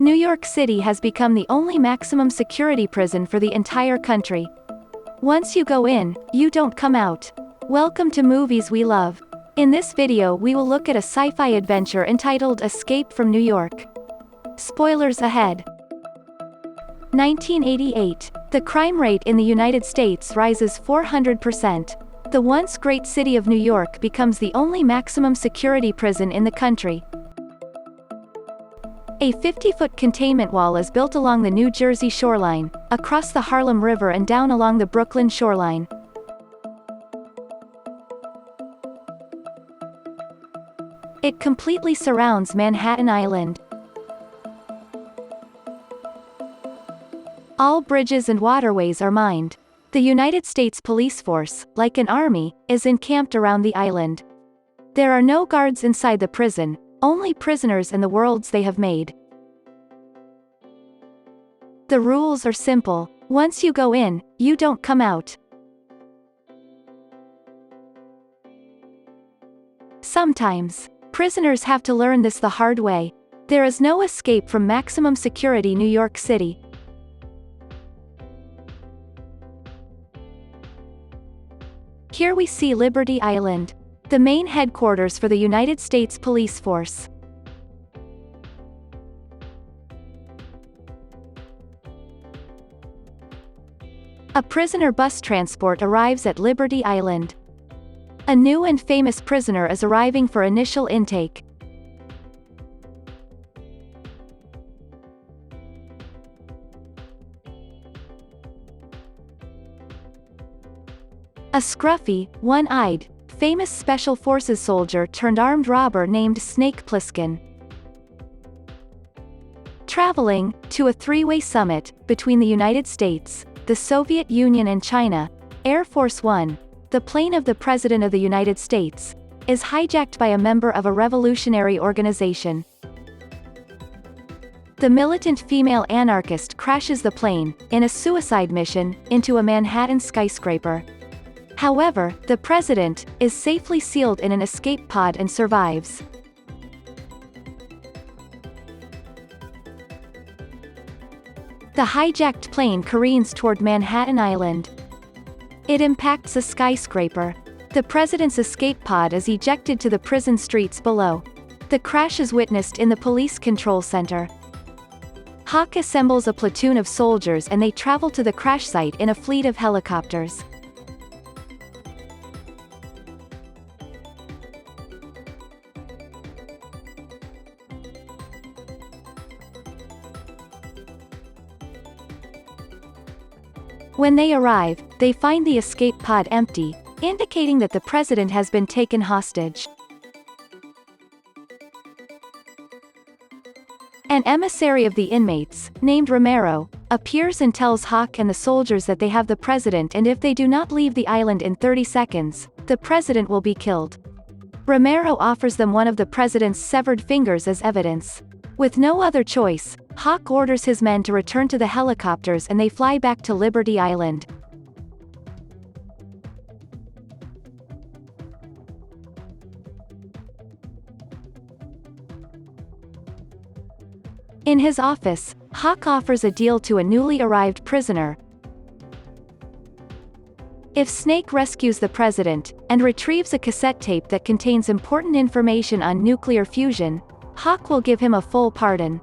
New York City has become the only maximum security prison for the entire country. Once you go in, you don't come out. Welcome to Movies We Love. In this video we will look at a sci-fi adventure entitled Escape from New York. Spoilers ahead. 1988. The crime rate in the United States rises 400%. The once great city of New York becomes the only maximum security prison in the country. A 50-foot containment wall is built along the New Jersey shoreline, across the Harlem River and down along the Brooklyn shoreline. It completely surrounds Manhattan Island. All bridges and waterways are mined. The United States police force, like an army, is encamped around the island. There are no guards inside the prison, only prisoners and the worlds they have made. The rules are simple. Once you go in, you don't come out. Sometimes, prisoners have to learn this the hard way. There is no escape from maximum security New York City. Here we see Liberty Island, the main headquarters for the United States Police Force. A prisoner bus transport arrives at Liberty Island. A new and famous prisoner is arriving for initial intake. A scruffy, one-eyed, famous Special Forces soldier turned armed robber named Snake Plissken. Traveling to a three-way summit between the United States, the Soviet Union and China, Air Force One, the plane of the President of the United States, is hijacked by a member of a revolutionary organization. The militant female anarchist crashes the plane, in a suicide mission, into a Manhattan skyscraper. However, the president is safely sealed in an escape pod and survives. The hijacked plane careens toward Manhattan Island. It impacts a skyscraper. The president's escape pod is ejected to the prison streets below. The crash is witnessed in the police control center. Hawk assembles a platoon of soldiers and they travel to the crash site in a fleet of helicopters. When they arrive, they find the escape pod empty, indicating that the president has been taken hostage. An emissary of the inmates, named Romero, appears and tells Hawk and the soldiers that they have the president and if they do not leave the island in 30 seconds, the president will be killed. Romero offers them one of the president's severed fingers as evidence. With no other choice, Hawk orders his men to return to the helicopters and they fly back to Liberty Island. In his office, Hawk offers a deal to a newly arrived prisoner. If Snake rescues the president, and retrieves a cassette tape that contains important information on nuclear fusion, Hawk will give him a full pardon.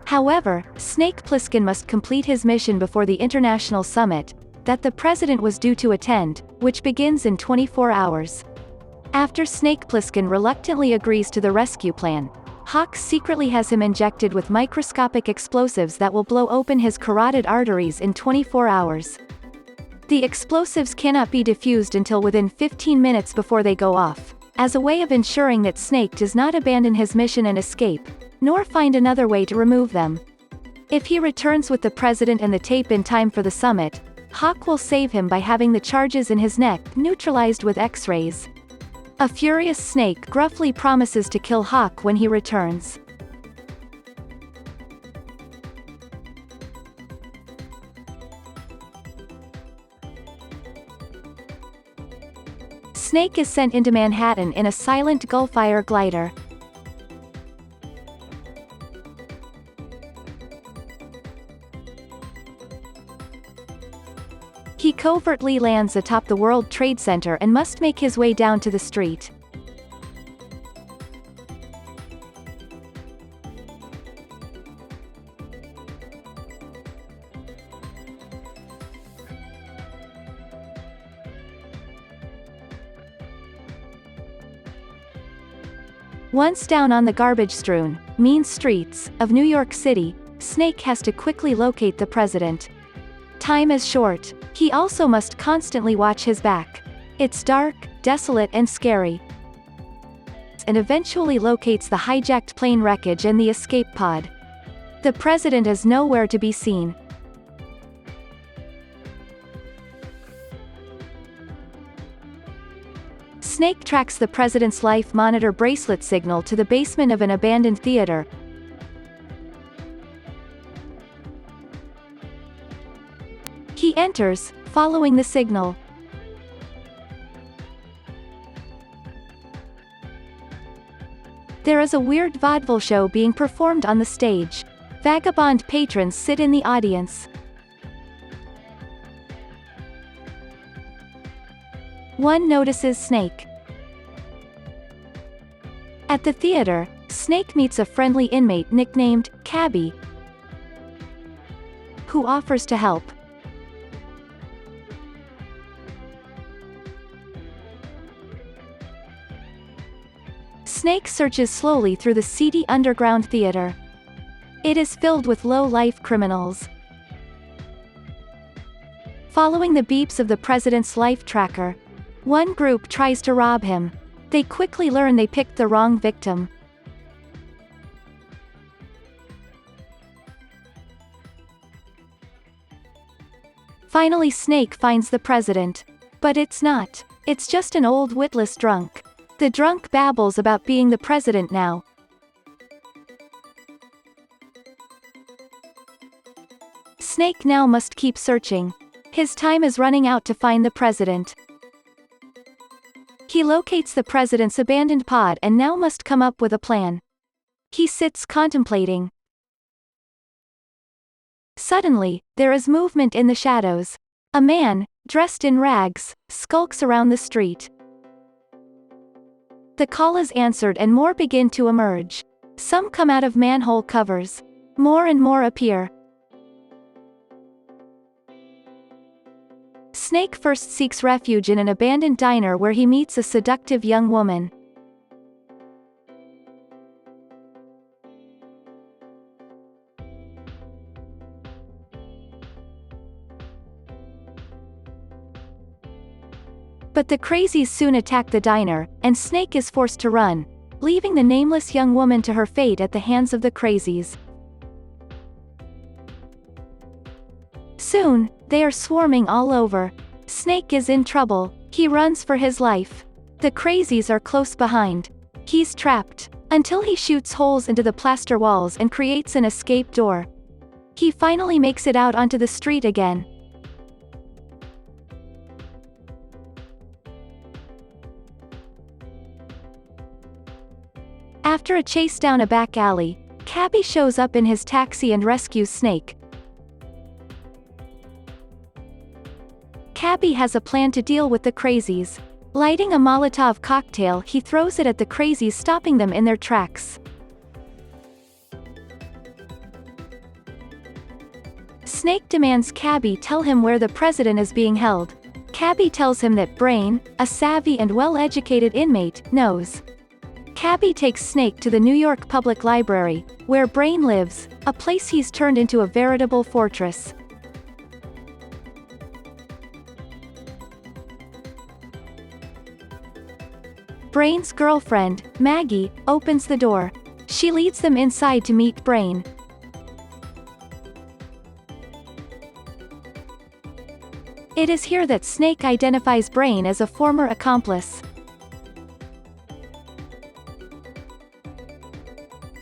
However, Snake Plissken must complete his mission before the international summit that the president was due to attend, which begins in 24 hours. After Snake Plissken reluctantly agrees to the rescue plan, Hawk secretly has him injected with microscopic explosives that will blow open his carotid arteries in 24 hours. The explosives cannot be defused until within 15 minutes before they go off, as a way of ensuring that Snake does not abandon his mission and escape, nor find another way to remove them. If he returns with the president and the tape in time for the summit, Hawk will save him by having the charges in his neck neutralized with X-rays. A furious Snake gruffly promises to kill Hawk when he returns. Snake is sent into Manhattan in a silent Gulfire glider. He covertly lands atop the World Trade Center and must make his way down to the street. Once down on the garbage-strewn, mean streets of New York City, Snake has to quickly locate the president. Time is short. He also must constantly watch his back. It's dark, desolate and scary. And eventually locates the hijacked plane wreckage and the escape pod. The president is nowhere to be seen. Snake tracks the president's life monitor bracelet signal to the basement of an abandoned theater. He enters, following the signal. There is a weird vaudeville show being performed on the stage. Vagabond patrons sit in the audience. One notices Snake. At the theater, Snake meets a friendly inmate nicknamed Cabby, who offers to help. Snake searches slowly through the seedy underground theater. It is filled with low-life criminals. Following the beeps of the president's life tracker, one group tries to rob him. They quickly learn they picked the wrong victim. Finally, Snake finds the president. But it's not. It's just an old witless drunk. The drunk babbles about being the president now. Snake now must keep searching. His time is running out to find the president. He locates the president's abandoned pod and now must come up with a plan. He sits contemplating. Suddenly, there is movement in the shadows. A man, dressed in rags, skulks around the street. The call is answered and more begin to emerge. Some come out of manhole covers. More and more appear. Snake first seeks refuge in an abandoned diner where he meets a seductive young woman. But the crazies soon attack the diner, and Snake is forced to run, leaving the nameless young woman to her fate at the hands of the crazies. Soon, they are swarming all over. Snake is in trouble. He runs for his life. The crazies are close behind. He's trapped, until he shoots holes into the plaster walls and creates an escape door. He finally makes it out onto the street again. After a chase down a back alley, Cabby shows up in his taxi and rescues Snake. Cabby has a plan to deal with the crazies. Lighting a Molotov cocktail, he throws it at the crazies, stopping them in their tracks. Snake demands Cabby tell him where the president is being held. Cabby tells him that Brain, a savvy and well-educated inmate, knows. Cabby takes Snake to the New York Public Library, where Brain lives, a place he's turned into a veritable fortress. Brain's girlfriend, Maggie, opens the door. She leads them inside to meet Brain. It is here that Snake identifies Brain as a former accomplice.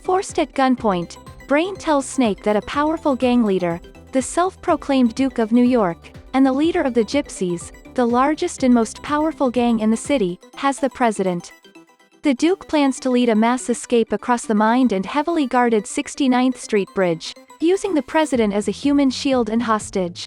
Forced at gunpoint, Brain tells Snake that a powerful gang leader, the self-proclaimed Duke of New York, and the leader of the Gypsies, the largest and most powerful gang in the city, has the president. The Duke plans to lead a mass escape across the mined and heavily guarded 69th Street Bridge, using the president as a human shield and hostage.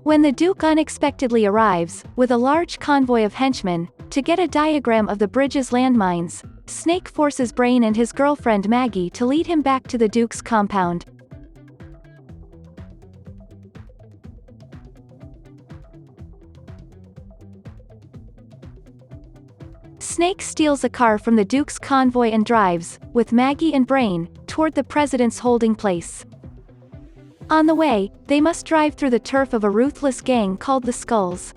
When the Duke unexpectedly arrives, with a large convoy of henchmen, to get a diagram of the bridge's landmines, Snake forces Brain and his girlfriend Maggie to lead him back to the Duke's compound. Snake steals a car from the Duke's convoy and drives, with Maggie and Brain, toward the president's holding place. On the way, they must drive through the turf of a ruthless gang called the Skulls.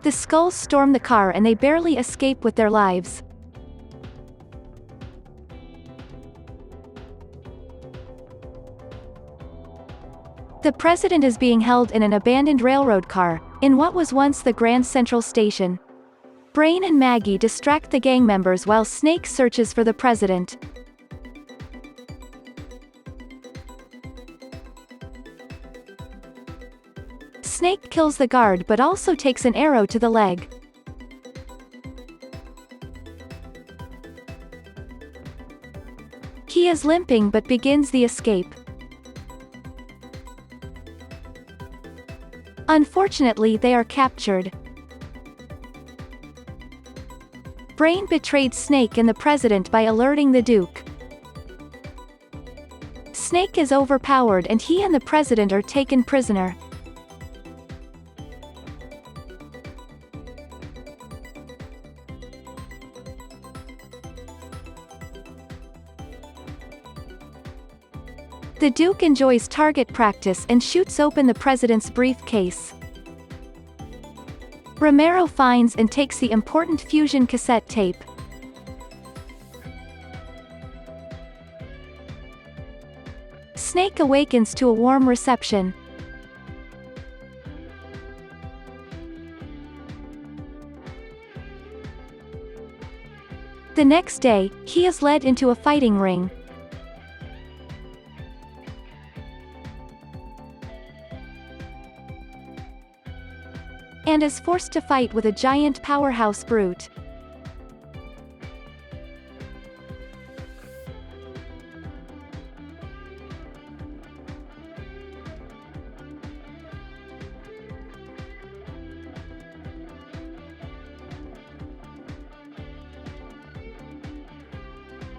The Skulls storm the car and they barely escape with their lives. The president is being held in an abandoned railroad car, in what was once the Grand Central Station. Brain and Maggie distract the gang members while Snake searches for the president. Snake kills the guard but also takes an arrow to the leg. He is limping but begins the escape. Unfortunately, they are captured. Brain betrayed Snake and the president by alerting the Duke. Snake is overpowered and he and the president are taken prisoner. The Duke enjoys target practice and shoots open the president's briefcase. Romero finds and takes the important fusion cassette tape. Snake awakens to a warm reception. The next day, he is led into a fighting ring. And is forced to fight with a giant powerhouse brute.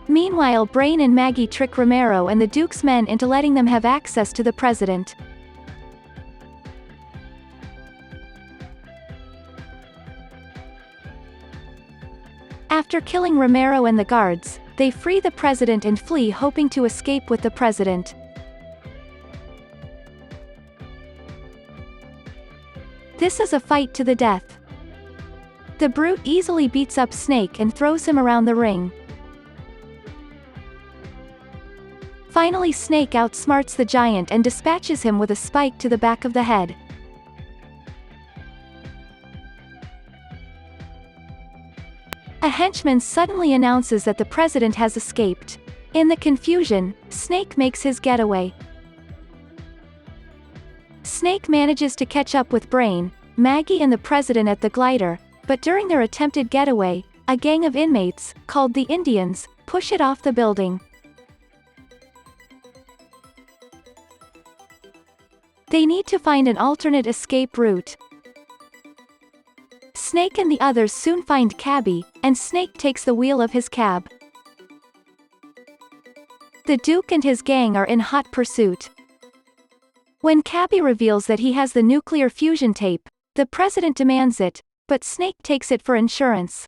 Meanwhile, Brain and Maggie trick Romero and the Duke's men into letting them have access to the president. After killing Romero and the guards, they free the president and flee, hoping to escape with the president. This is a fight to the death. The brute easily beats up Snake and throws him around the ring. Finally, Snake outsmarts the giant and dispatches him with a spike to the back of the head. A henchman suddenly announces that the president has escaped. In the confusion, Snake makes his getaway. Snake manages to catch up with Brain, Maggie and the president at the glider, but during their attempted getaway, a gang of inmates, called the Indians, push it off the building. They need to find an alternate escape route. Snake and the others soon find Cabby, and Snake takes the wheel of his cab. The Duke and his gang are in hot pursuit. When Cabby reveals that he has the nuclear fusion tape, the president demands it, but Snake takes it for insurance.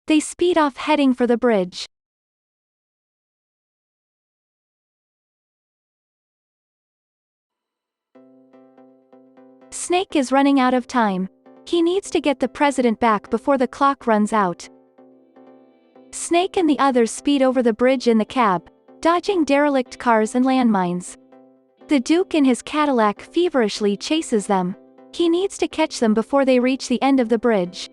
They speed off heading for the bridge. Snake is running out of time. He needs to get the president back before the clock runs out. Snake and the others speed over the bridge in the cab, dodging derelict cars and landmines. The Duke in his Cadillac feverishly chases them. He needs to catch them before they reach the end of the bridge.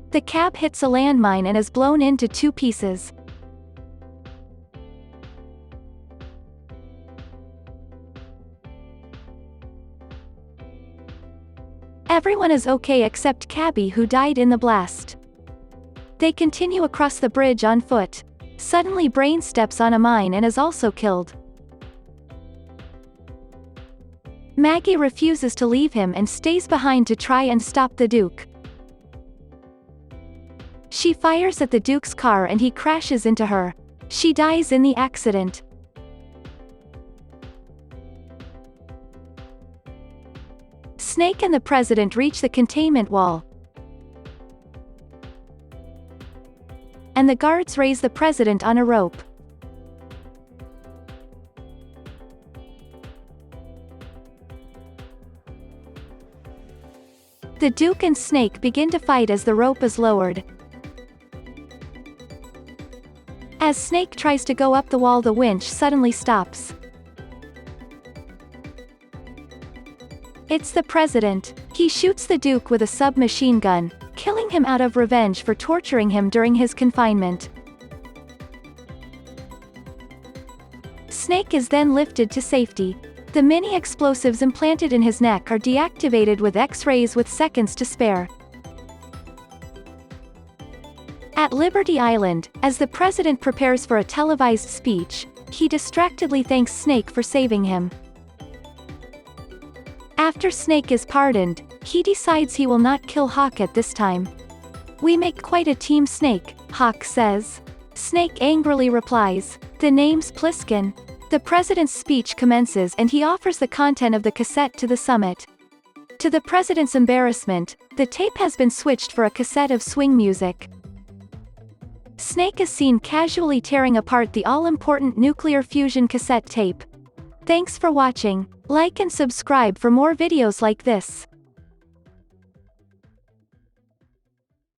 The cab hits a landmine and is blown into two pieces. Everyone is okay except Cabby, who died in the blast. They continue across the bridge on foot. Suddenly Brain steps on a mine and is also killed. Maggie refuses to leave him and stays behind to try and stop the Duke. She fires at the Duke's car and he crashes into her. She dies in the accident. Snake and the President reach the containment wall, and the guards raise the President on a rope. The Duke and Snake begin to fight as the rope is lowered. As Snake tries to go up the wall, the winch suddenly stops. It's the President. He shoots the Duke with a submachine gun, killing him out of revenge for torturing him during his confinement. Snake is then lifted to safety. The mini explosives implanted in his neck are deactivated with X-rays with seconds to spare. At Liberty Island, as the President prepares for a televised speech, he distractedly thanks Snake for saving him. After Snake is pardoned, he decides he will not kill Hawk at this time. "We make quite a team, Snake," Hawk says. Snake angrily replies, "The name's Pliskin." The President's speech commences and he offers the content of the cassette to the summit. To the President's embarrassment, the tape has been switched for a cassette of swing music. Snake is seen casually tearing apart the all-important nuclear fusion cassette tape. Thanks for watching. Like and subscribe for more videos like this.